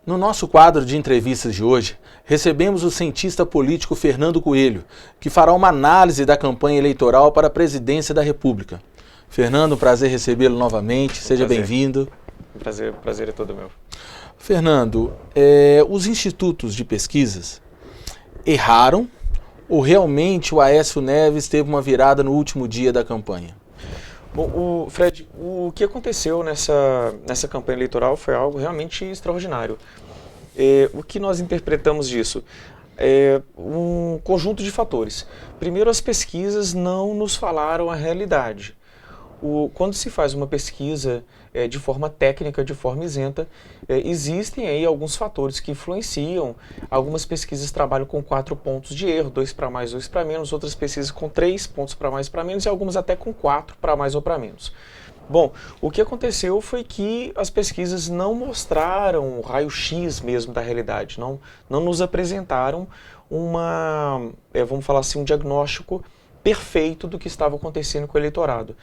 No nosso quadro de entrevistas de hoje, recebemos o cientista político Fernando Coelho, que fará uma análise da campanha eleitoral para a presidência da República. Fernando, um prazer recebê-lo novamente, seja bem-vindo. Prazer é todo meu. Fernando, os institutos de pesquisas erraram ou realmente o Aécio Neves teve uma virada no último dia da campanha? Bom, Fred, o que aconteceu nessa campanha eleitoral foi algo realmente extraordinário. O que nós interpretamos disso? Um conjunto de fatores. Primeiro, as pesquisas não nos falaram a realidade. Quando se faz uma pesquisa de forma técnica, de forma isenta, existem aí alguns fatores que influenciam. Algumas pesquisas trabalham com 4 pontos de erro, 2 para mais, 2 para menos, outras pesquisas com 3 pontos para mais, para menos e algumas até com 4 para mais ou para menos. Bom, o que aconteceu foi que as pesquisas não mostraram o raio-x mesmo da realidade, não nos apresentaram vamos falar assim, um diagnóstico perfeito do que estava acontecendo com o eleitorado.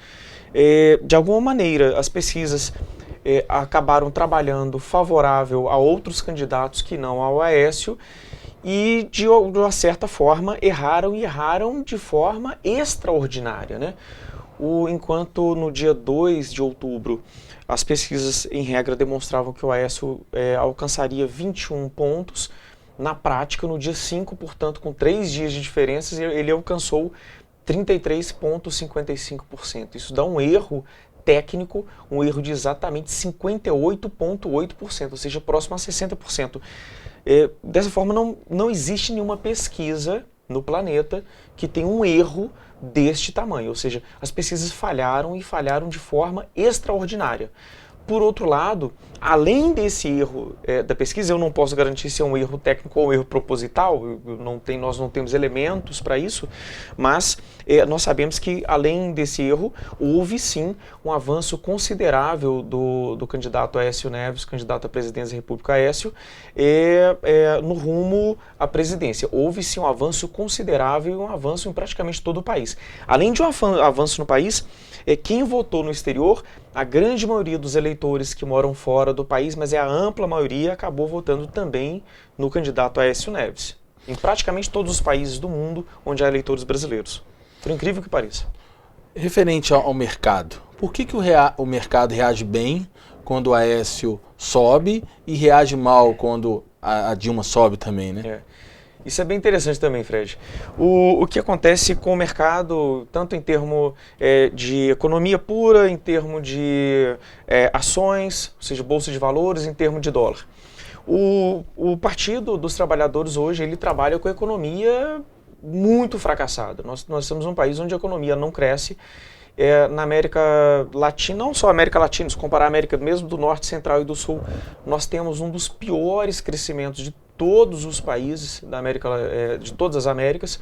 De alguma maneira, as pesquisas acabaram trabalhando favorável a outros candidatos que não ao Aécio e, de uma certa forma, erraram de forma extraordinária, né? Enquanto no dia 2 de outubro as pesquisas, em regra, demonstravam que o Aécio alcançaria 21 pontos, na prática, no dia 5, portanto, com 3 dias de diferença, ele alcançou 33,55%. Isso dá um erro técnico, um erro de exatamente 58,8%, ou seja, próximo a 60%. Dessa forma, não existe nenhuma pesquisa no planeta que tenha um erro deste tamanho, ou seja, as pesquisas falharam e falharam de forma extraordinária. Por outro lado, além desse erro da pesquisa, eu não posso garantir se é um erro técnico ou um erro proposital, nós não temos elementos para isso, mas nós sabemos que, além desse erro, houve sim um avanço considerável do candidato Aécio Neves, candidato à presidência da República Aécio, no rumo à presidência. Houve sim um avanço considerável e um avanço em praticamente todo o país. Além de um avanço no país, quem votou no exterior, a grande maioria dos eleitores que moram fora do país, mas a ampla maioria, acabou votando também no candidato Aécio Neves. Em praticamente todos os países do mundo onde há eleitores brasileiros. Por incrível que pareça. Referente ao mercado, por que o mercado reage bem quando o Aécio sobe e reage mal quando a Dilma sobe também, né? Isso é bem interessante também, Fred. O que acontece com o mercado, tanto em termos de economia pura, em termos de ações, ou seja, bolsa de valores, em termos de dólar. O Partido dos Trabalhadores hoje, ele trabalha com a economia muito fracassada. Nós somos um país onde a economia não cresce. Na América Latina, não só a América Latina, se comparar a América mesmo do Norte, Central e do Sul, nós temos um dos piores crescimentos de todos os países da América, de todas as Américas.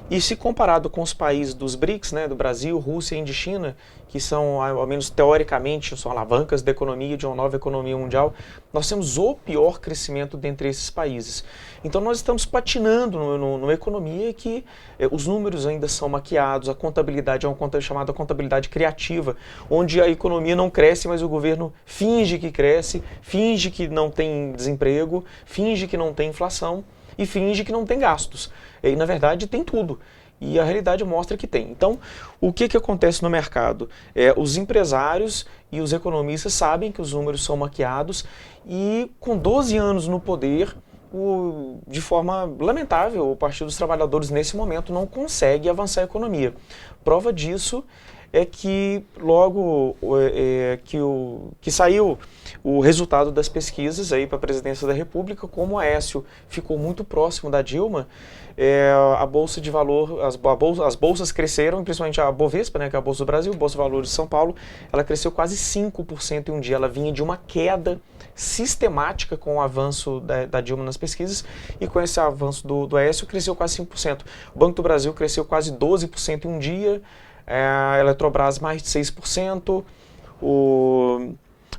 E se comparado com os países dos BRICS, né, do Brasil, Rússia, Índia e China, que são, ao menos teoricamente, são alavancas da economia, de uma nova economia mundial, nós temos o pior crescimento dentre esses países. Então nós estamos patinando numa economia que os números ainda são maquiados, a contabilidade é uma chamada contabilidade criativa, onde a economia não cresce, mas o governo finge que cresce, finge que não tem desemprego, finge que não tem inflação e finge que não tem gastos. E, na verdade, tem tudo. E a realidade mostra que tem. Então, o que acontece no mercado? Os empresários e os economistas sabem que os números são maquiados e, com 12 anos no poder, de forma lamentável, o Partido dos Trabalhadores, nesse momento, não consegue avançar a economia. Prova disso é que logo que saiu o resultado das pesquisas aí para a presidência da República, como o Aécio ficou muito próximo da Dilma, a Bolsa de Valor, as bolsas cresceram, principalmente a Bovespa, né, que é a Bolsa do Brasil, a Bolsa de Valores de São Paulo, ela cresceu quase 5% em um dia, ela vinha de uma queda sistemática com o avanço da Dilma nas pesquisas, e com esse avanço do Aécio cresceu quase 5%. O Banco do Brasil cresceu quase 12% em um dia, a Eletrobras mais de 6%,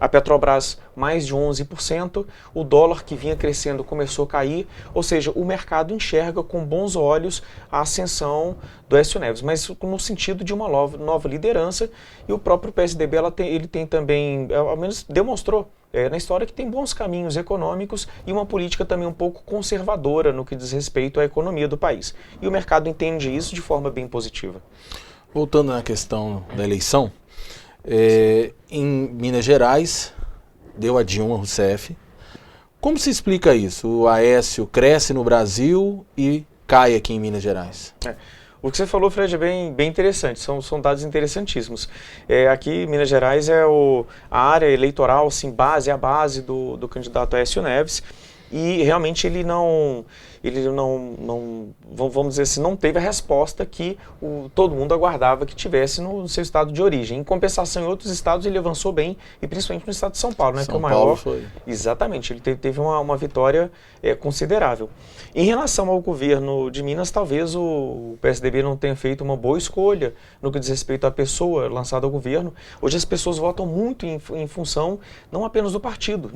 a Petrobras mais de 11%, o dólar que vinha crescendo começou a cair, ou seja, o mercado enxerga com bons olhos a ascensão do Aécio Neves, mas no sentido de uma nova liderança, e o próprio PSDB ele tem também, ao menos demonstrou na história que tem bons caminhos econômicos e uma política também um pouco conservadora no que diz respeito à economia do país. E o mercado entende isso de forma bem positiva. Voltando na questão da eleição, em Minas Gerais, deu a Dilma Rousseff. Como se explica isso? O Aécio cresce no Brasil e cai aqui em Minas Gerais. O que você falou, Fred, é bem interessante, são dados interessantíssimos. Aqui em Minas Gerais a área eleitoral, assim, a base do candidato Aécio Neves, e realmente ele não, vamos dizer assim, não teve a resposta que todo mundo aguardava que tivesse no seu estado de origem. Em compensação, em outros estados ele avançou bem, e principalmente no estado de São Paulo, né? São Paulo foi. Exatamente, ele teve uma vitória considerável. Em relação ao governo de Minas, talvez o PSDB não tenha feito uma boa escolha no que diz respeito à pessoa lançada ao governo. Hoje as pessoas votam muito em função, não apenas do partido,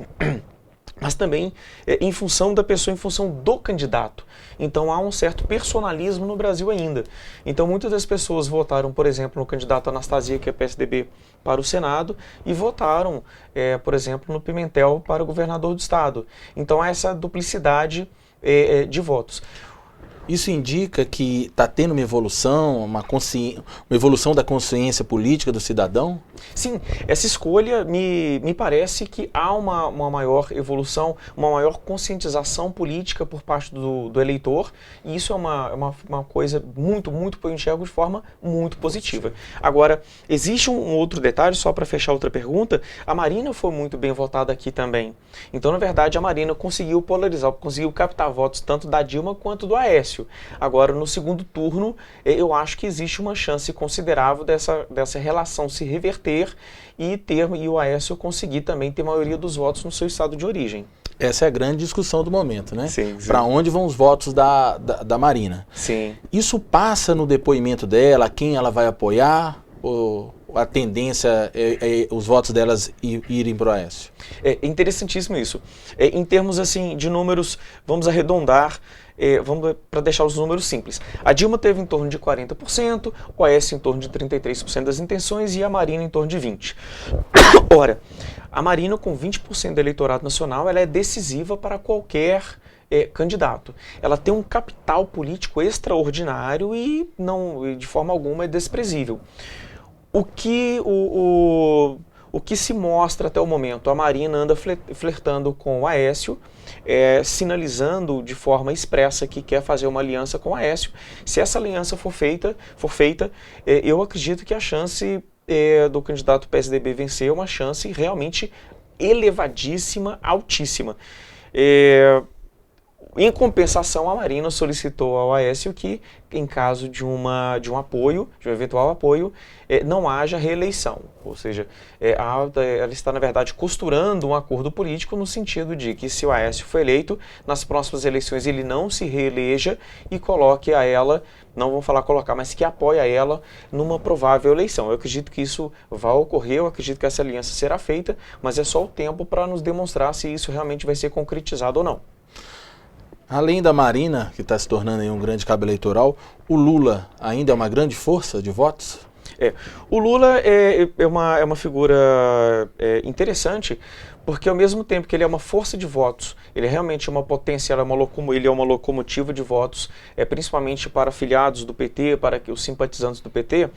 mas também em função da pessoa, em função do candidato. Então há um certo personalismo no Brasil ainda. Então muitas das pessoas votaram, por exemplo, no candidato Anastasia, que é PSDB, para o Senado, e votaram, por exemplo, no Pimentel para o governador do estado. Então há essa duplicidade de votos. Isso indica que está tendo uma evolução, uma evolução da consciência política do cidadão? Sim, essa escolha me parece que há uma maior evolução, uma maior conscientização política por parte do eleitor, e isso é uma coisa muito, eu enxergo de forma muito positiva. Agora, existe um outro detalhe, só para fechar outra pergunta, a Marina foi muito bem votada aqui também. Então, na verdade, a Marina conseguiu polarizar, conseguiu captar votos tanto da Dilma quanto do Aécio. Agora, no segundo turno, eu acho que existe uma chance considerável dessa relação se reverter e o Aécio conseguir também ter maioria dos votos no seu estado de origem. Essa é a grande discussão do momento, né? Sim. Para onde vão os votos da Marina? Sim. Isso passa no depoimento dela, quem ela vai apoiar? Ou a tendência é os votos delas irem para o Aécio? É interessantíssimo isso. Em termos assim de números, vamos arredondar, para deixar os números simples. A Dilma teve em torno de 40%, o Aécio em torno de 33% das intenções e a Marina em torno de 20%. Ora, a Marina com 20% do eleitorado nacional, ela é decisiva para qualquer candidato. Ela tem um capital político extraordinário e de forma alguma é desprezível. O que se mostra até o momento? A Marina anda flertando com o Aécio, sinalizando de forma expressa que quer fazer uma aliança com o Aécio. Se essa aliança for feita, eu acredito que a chance do candidato PSDB vencer é uma chance realmente elevadíssima, altíssima. Em compensação, a Marina solicitou ao Aécio que, em caso de um eventual apoio, não haja reeleição. Ou seja, ela está, na verdade, costurando um acordo político no sentido de que, se o Aécio for eleito, nas próximas eleições ele não se reeleja e coloque a ela, não vamos falar colocar, mas que apoie a ela numa provável eleição. Eu acredito que isso vai ocorrer, eu acredito que essa aliança será feita, mas é só o tempo para nos demonstrar se isso realmente vai ser concretizado ou não. Além da Marina, que está se tornando aí um grande cabo eleitoral, o Lula ainda é uma grande força de votos? O Lula é uma figura interessante, porque ao mesmo tempo que ele é uma força de votos, ele é realmente uma potência, ele é uma locomotiva de votos, principalmente para afiliados do PT, para os simpatizantes do PT,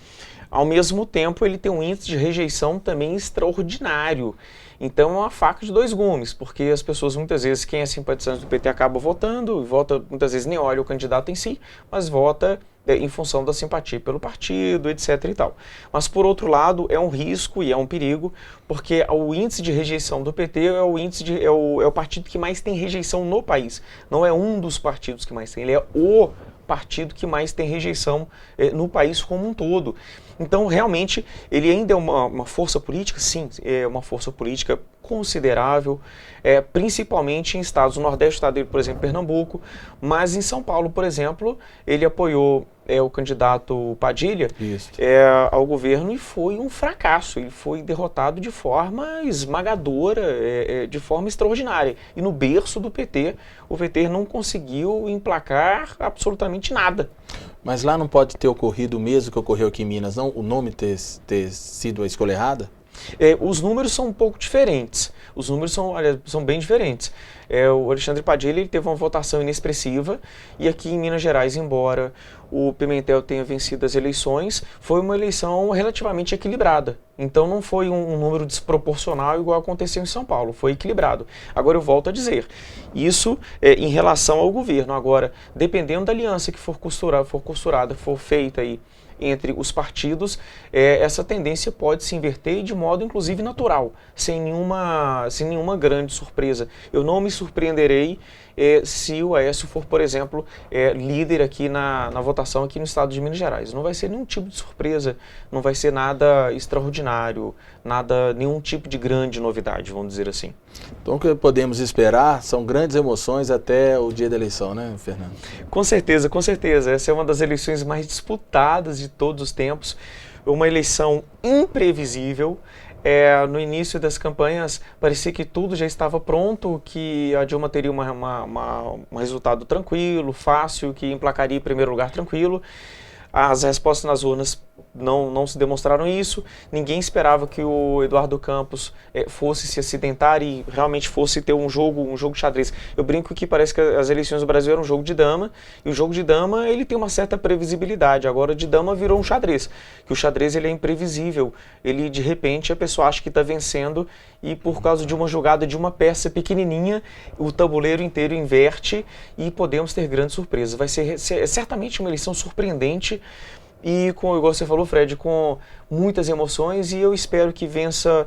ao mesmo tempo ele tem um índice de rejeição também extraordinário. Então é uma faca de dois gumes, porque as pessoas muitas vezes, quem é simpatizante do PT acaba votando, e vota, muitas vezes nem olha o candidato em si, mas vota em função da simpatia pelo partido, etc. e tal. Mas por outro lado, é um risco e é um perigo, porque o índice de rejeição do PT é o partido que mais tem rejeição no país. Não é um dos partidos que mais tem, ele é o partido que mais tem rejeição no país como um todo. Então, realmente, ele ainda é uma força política? Sim, é uma força política considerável, principalmente em estados do Nordeste, estado dele, por exemplo, Pernambuco, mas em São Paulo, por exemplo, ele apoiou o candidato Padilha ao governo e foi um fracasso, ele foi derrotado de forma esmagadora, de forma extraordinária. E no berço do PT, o PT não conseguiu emplacar absolutamente nada. Mas lá não pode ter ocorrido o mesmo que ocorreu aqui em Minas, não? O nome ter sido a escolha errada? Os números são um pouco diferentes. Os números são bem diferentes. O Alexandre Padilha ele teve uma votação inexpressiva e aqui em Minas Gerais, embora o Pimentel tenha vencido as eleições, foi uma eleição relativamente equilibrada. Então não foi um número desproporcional igual aconteceu em São Paulo, foi equilibrado. Agora eu volto a dizer, isso em relação ao governo. Agora, dependendo da aliança que for costurada, for feita aí entre os partidos, essa tendência pode se inverter de modo inclusive natural, sem nenhuma grande surpresa. Eu não me surpreenderei se o Aécio for, por exemplo, líder aqui na votação aqui no estado de Minas Gerais. Não vai ser nenhum tipo de surpresa, não vai ser nada extraordinário, nenhum tipo de grande novidade, vamos dizer assim. Então o que podemos esperar são grandes emoções até o dia da eleição, né, Fernando? Com certeza, com certeza. Essa é uma das eleições mais disputadas de todos os tempos, uma eleição imprevisível. No início das campanhas parecia que tudo já estava pronto, que a Dilma teria um resultado tranquilo, fácil, que emplacaria em primeiro lugar tranquilo. As respostas nas urnas não se demonstraram isso. Ninguém esperava que o Eduardo Campos fosse se acidentar e realmente fosse ter um jogo de xadrez. Eu brinco que parece que as eleições do Brasil eram um jogo de dama, e o jogo de dama ele tem uma certa previsibilidade. Agora de dama virou um xadrez, que o xadrez ele é imprevisível. Ele de repente a pessoa acha que está vencendo e por causa de uma jogada de uma peça pequenininha, o tabuleiro inteiro inverte e podemos ter grandes surpresas. Vai ser certamente uma eleição surpreendente. E, igual você falou, Fred, com muitas emoções, e eu espero que vença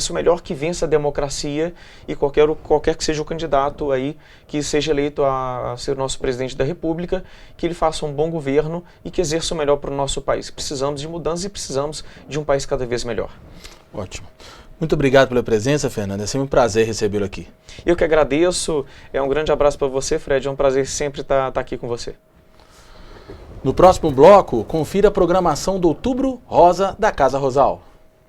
o melhor, que vença a democracia, e qualquer que seja o candidato aí, que seja eleito a ser o nosso presidente da República, que ele faça um bom governo e que exerça o melhor para o nosso país. Precisamos de mudanças e precisamos de um país cada vez melhor. Ótimo. Muito obrigado pela presença, Fernando. É sempre um prazer recebê-lo aqui. Eu que agradeço. Um grande abraço para você, Fred. É um prazer sempre estar aqui com você. No próximo bloco, confira a programação do Outubro Rosa da Casa Rosal.